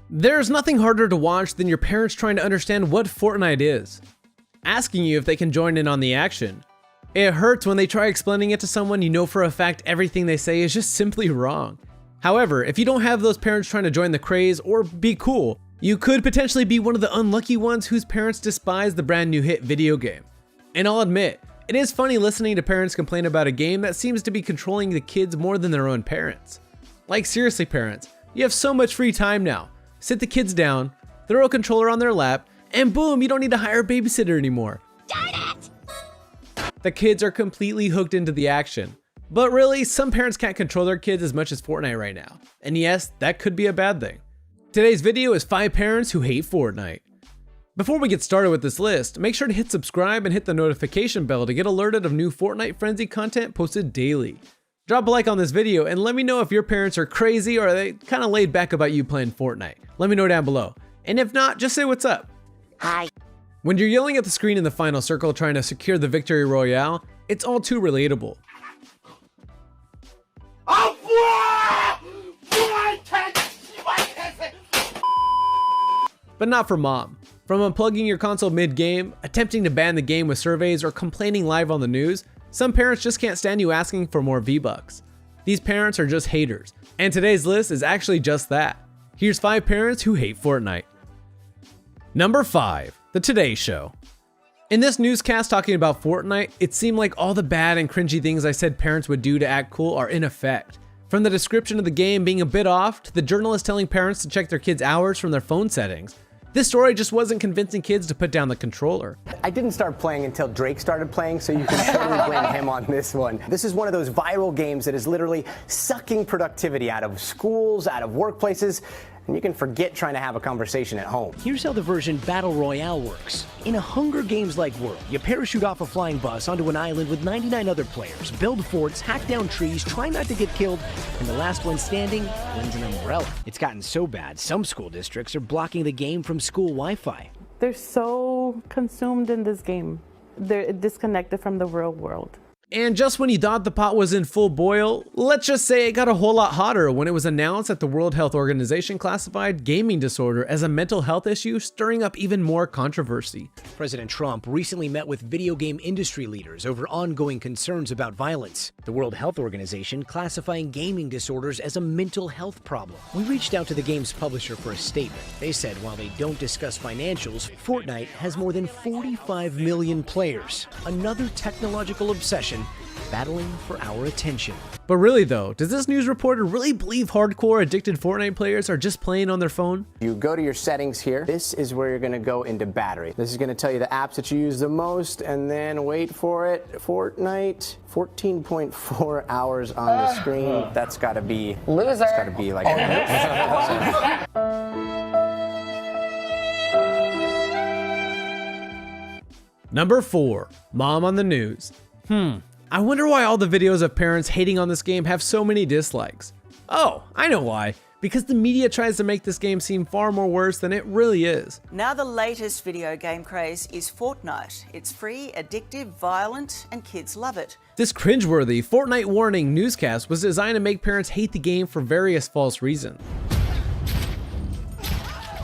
There's nothing harder to watch than your parents trying to understand what Fortnite is, asking you if they can join in on the action. It hurts when they try explaining it to someone you know for a fact everything they say is just simply wrong. However, if you don't have those parents trying to join the craze or be cool, you could potentially be one of the unlucky ones whose parents despise the brand new hit video game. And I'll admit, it is funny listening to parents complain about a game that seems to be controlling the kids more than their own parents. Like seriously parents, you have so much free time now. Sit the kids down, throw a controller on their lap, and boom, you don't need to hire a babysitter anymore. Darn it! The kids are completely hooked into the action. But really, some parents can't control their kids as much as Fortnite right now. And yes, that could be a bad thing. Today's video is 5 parents who hate Fortnite. Before we get started with this list, make sure to hit subscribe and hit the notification bell to get alerted of new Fortnite Frenzy content posted daily. Drop a like on this video and let me know if your parents are crazy or are they kind of laid back about you playing Fortnite. Let me know down below. And if not, just say what's up. Hi. When you're yelling at the screen in the final circle trying to secure the victory royale, it's all too relatable. But not for mom. From unplugging your console mid-game, attempting to ban the game with surveys, or complaining live on the news, some parents just can't stand you asking for more V-Bucks. These parents are just haters, and today's list is actually just that. Here's 5 parents who hate Fortnite. Number 5, The Today Show. In this newscast talking about Fortnite, it seemed like all the bad and cringy things I said parents would do to act cool are in effect. From the description of the game being a bit off, to the journalist telling parents to check their kids' hours from their phone settings. This story just wasn't convincing kids to put down the controller. I didn't start playing until Drake started playing, so you can totally blame him on this one. This is one of those viral games that is literally sucking productivity out of schools, out of workplaces, and you can forget trying to have a conversation at home. Here's how the version Battle Royale works. In a Hunger Games-like world, you parachute off a flying bus onto an island with 99 other players, build forts, hack down trees, try not to get killed, and the last one standing wins an umbrella. It's gotten so bad, some school districts are blocking the game from school Wi-Fi. They're so consumed in this game. They're disconnected from the real world. And just when you thought the pot was in full boil, let's just say it got a whole lot hotter when it was announced that the World Health Organization classified gaming disorder as a mental health issue, stirring up even more controversy. President Trump recently met with video game industry leaders over ongoing concerns about violence. The World Health Organization classifying gaming disorders as a mental health problem. We reached out to the game's publisher for a statement. They said while they don't discuss financials, Fortnite has more than 45 million players. Another technological obsession battling for our attention. But really though, does this news reporter really believe hardcore addicted Fortnite players are just playing on their phone? You go to your settings here. This is where you're gonna go into battery. This is gonna tell you the apps that you use the most, and then wait for it. Fortnite, 14.4 hours on the screen. That's gotta be, Loser. That's gotta be like Number 4, Mom on the News. I wonder why all the videos of parents hating on this game have so many dislikes. Oh, I know why. Because the media tries to make this game seem far more worse than it really is. Now the latest video game craze is Fortnite. It's free, addictive, violent, and kids love it. This cringeworthy Fortnite warning newscast was designed to make parents hate the game for various false reasons.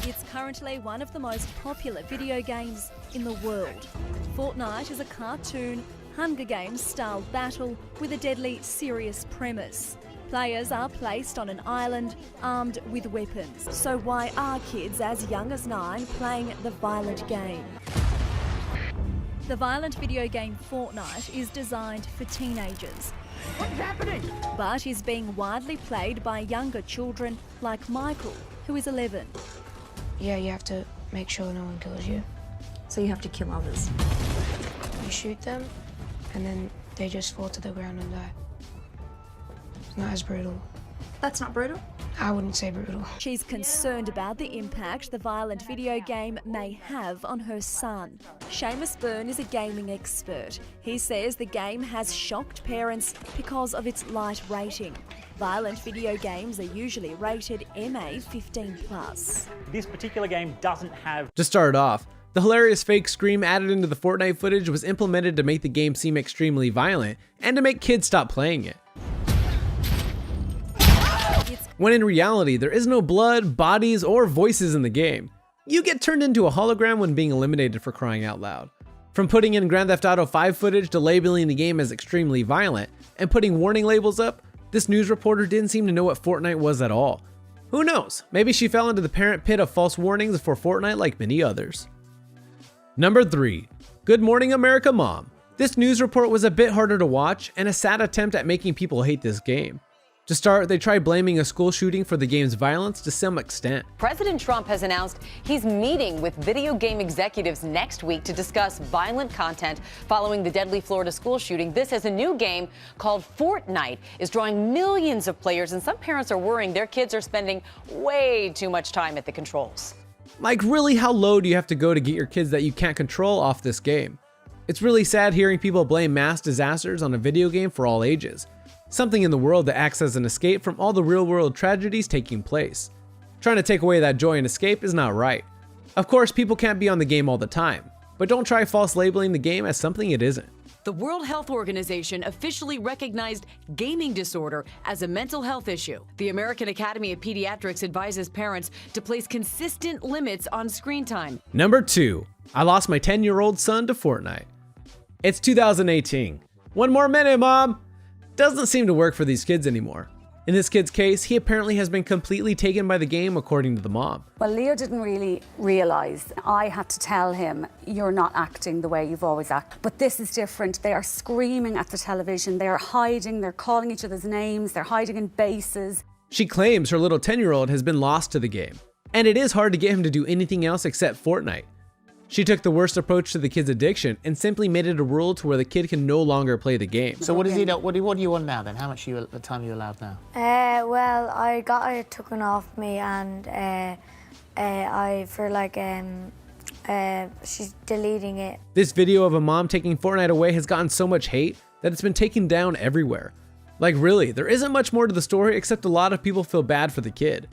It's currently one of the most popular video games in the world. Fortnite is a cartoon Hunger Games style battle with a deadly serious premise. Players are placed on an island armed with weapons. So why are kids as young as 9 playing the violent game? The violent video game Fortnite is designed for teenagers. What's happening? But is being widely played by younger children like Michael, who is 11. Yeah, you have to make sure no one kills you. So you have to kill others. You shoot them, and then they just fall to the ground and die. It's not as brutal. That's not brutal? I wouldn't say brutal. She's concerned about the impact the violent video game may have on her son. Seamus Byrne is a gaming expert. He says the game has shocked parents because of its light rating. Violent video games are usually rated MA 15+. This particular game doesn't have... To start off, the hilarious fake scream added into the Fortnite footage was implemented to make the game seem extremely violent and to make kids stop playing it. It's when in reality, there is no blood, bodies, or voices in the game. You get turned into a hologram when being eliminated, for crying out loud. From putting in Grand Theft Auto 5 footage to labeling the game as extremely violent and putting warning labels up, this news reporter didn't seem to know what Fortnite was at all. Who knows, maybe she fell into the parent pit of false warnings for Fortnite like many others. Number 3. Good Morning America Mom. This news report was a bit harder to watch and a sad attempt at making people hate this game. To start, they tried blaming a school shooting for the game's violence to some extent. President Trump has announced he's meeting with video game executives next week to discuss violent content following the deadly Florida school shooting. This as a new game called Fortnite is drawing millions of players, and some parents are worrying their kids are spending way too much time at the controls. Like, really, how low do you have to go to get your kids that you can't control off this game? It's really sad hearing people blame mass disasters on a video game for all ages. Something in the world that acts as an escape from all the real-world tragedies taking place. Trying to take away that joy and escape is not right. Of course, people can't be on the game all the time, but don't try false labeling the game as something it isn't. The World Health Organization officially recognized gaming disorder as a mental health issue. The American Academy of Pediatrics advises parents to place consistent limits on screen time. Number 2. I lost my 10-year-old son to Fortnite. It's 2018. One more minute, Mom! Doesn't seem to work for these kids anymore. In this kid's case, he apparently has been completely taken by the game, according to the mom. Well, Leo didn't really realise. I had to tell him, you're not acting the way you've always acted. But this is different. They are screaming at the television. They are hiding. They're calling each other's names. They're hiding in bases. She claims her little 10-year-old has been lost to the game, and it is hard to get him to do anything else except Fortnite. She took the worst approach to the kid's addiction and simply made it a rule to where the kid can no longer play the game. So what does he know? What do you want now then? How much the time are you allowed now? Well, I got it taken off me, and I feel like she's deleting it. This video of a mom taking Fortnite away has gotten so much hate that it's been taken down everywhere. Like, really, there isn't much more to the story except a lot of people feel bad for the kid.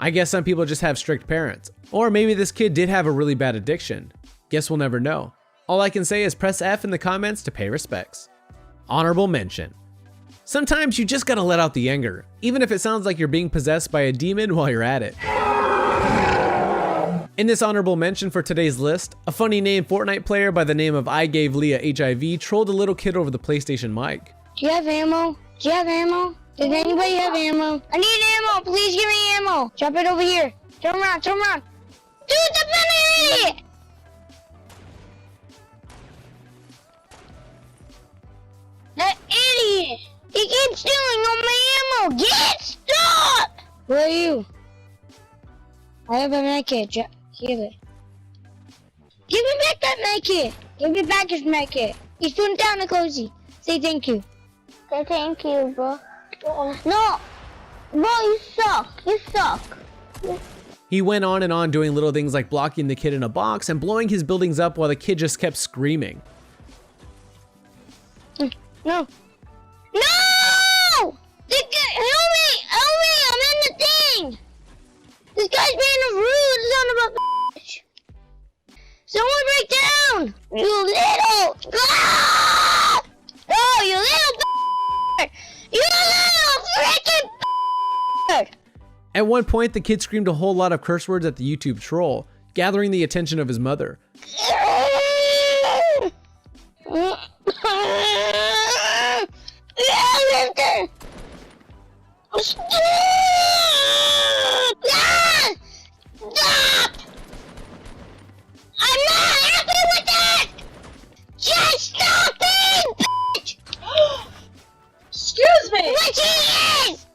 I guess some people just have strict parents. Or maybe this kid did have a really bad addiction. Guess we'll never know. All I can say is press F in the comments to pay respects. Honorable mention. Sometimes you just gotta let out the anger, even if it sounds like you're being possessed by a demon while you're at it. In this honorable mention for today's list, a funny named Fortnite player by the name of I Gave Leah HIV trolled a little kid over the PlayStation mic. Do you have ammo? Do you have ammo? Does anybody have ammo? I need ammo! Please give me ammo! Drop it over here! Turn around! Turn around! Dude, the idiot! That idiot! He keeps stealing all my ammo! Get stop! Where are you? I have a medkit. Give it. Give me back that medkit! Give me back his medkit! He's putting down a cozy. Say thank you. Say thank you, bro. No! Bro, you suck! You suck! He went on and on doing little things like blocking the kid in a box and blowing his buildings up while the kid just kept screaming. No! No! Help me! Help me! I'm in the thing! This guy's being a rude son of a bitch! Someone break down! You little... Ah! Oh, you little... You little freaking... At one point, the kid screamed a whole lot of curse words at the YouTube troll, gathering the attention of his mother. Stop! I'm not happy with that! Just stop it, bitch! Excuse me! What she is!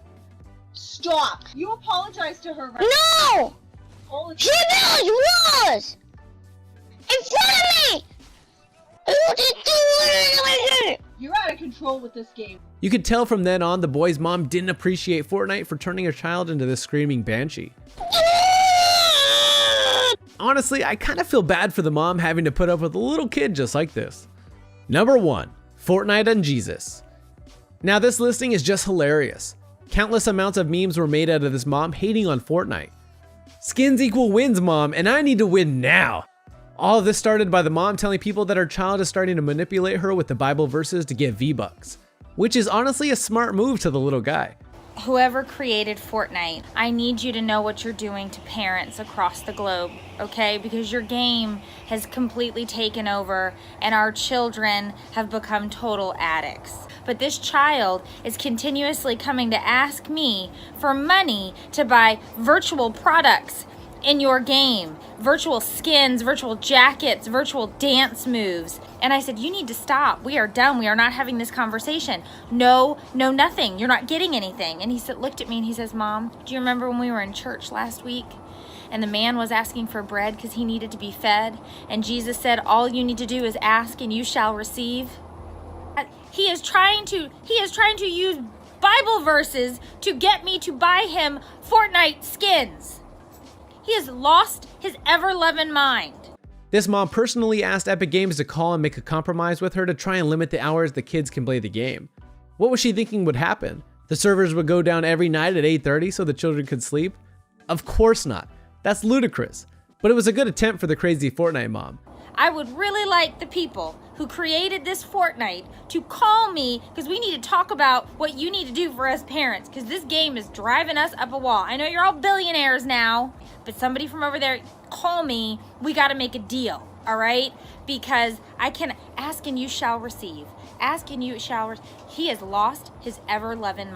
Stop! You apologize to her right No! She builds walls! In front of me! You're out of control with this game. You could tell from then on the boy's mom didn't appreciate Fortnite for turning her child into this screaming banshee. Honestly, I kind of feel bad for the mom having to put up with a little kid just like this. Number 1. Fortnite and Jesus. Now this listing is just hilarious. Countless amounts of memes were made out of this mom hating on Fortnite. Skins equal wins, mom, and I need to win now. All of this started by the mom telling people that her child is starting to manipulate her with the Bible verses to get V-Bucks, which is honestly a smart move to the little guy. whoever created Fortnite, I need you to know what you're doing to parents across the globe, okay? Because your game has completely taken over and our children have become total addicts. But this child is continuously coming to ask me for money to buy virtual products in your game, virtual skins, virtual jackets, virtual dance moves. And I said, you need to stop. We are done. We are not having this conversation. No, nothing. You're not getting anything. And he said, looked at me and he says, Mom, do you remember when we were in church last week? And the man was asking for bread because he needed to be fed. And Jesus said, all you need to do is ask and you shall receive. He is trying to use Bible verses to get me to buy him Fortnite skins. He has lost his ever-loving mind. This mom personally asked Epic Games to call and make a compromise with her to try and limit the hours the kids can play the game. What was she thinking would happen? The servers would go down every night at 8:30 so the children could sleep? Of course not. That's ludicrous. But it was a good attempt for the crazy Fortnite mom. I would really like the people who created this Fortnite to call me because we need to talk about what you need to do for us parents because this game is driving us up a wall. I know you're all billionaires now, but somebody from over there, call me. We got to make a deal, all right? Because I can ask and you shall receive. Ask and you shall receive. He has lost his ever-loving mind.